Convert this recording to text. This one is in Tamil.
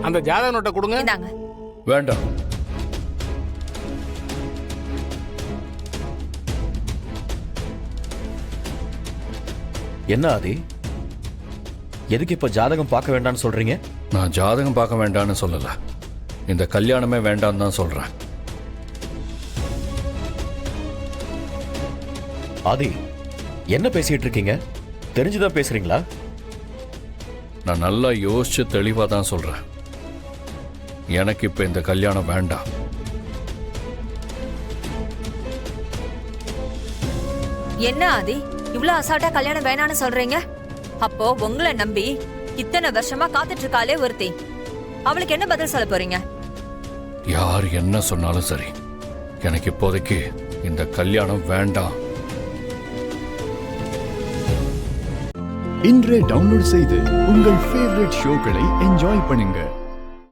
அந்த ஜாதக நோட்டை கொடுங்க. இந்தாங்க. வேண்டாம். என்ன ஆதி, எதுக்கு இப்ப ஜாதகம் பார்க்க வேண்டாம்னு சொல்றீங்க? நான் ஜாதகம் பார்க்க வேண்டாம்னு சொல்லல, இந்த கல்யாணமே வேண்டாம்னு தான் சொல்றேன். ஆதி, என்ன பேசிட்டு இருக்கீங்க? தெரிஞ்சுதான் பேசுறீங்களா? நான் நல்லா யோசிச்சு தெளிவா தான் சொல்றேன். எனக்கு இப்ப இந்த கல்யாணம் வேண்டாம். என்ன ஆதி, இவ்வளவு அசால்ட்டா கல்யாணம் வேணான்னு சொல்றீங்க? அப்போ உங்களை நம்பி இத்தனை வருஷமா காத்துட்டு இருக்காளே ஒருத்தி, அவளுக்கு என்ன பதில் சொல்ல போறீங்க? யார் என்ன சொன்னாலும் சரி, எனக்கு இப்போதைக்கு இந்த கல்யாணம் வேண்டாம். இன்றே டவுன்லோட் செய்து உங்கள் ஃபேவரட் ஷோக்களை என்ஜாய் பண்ணுங்க.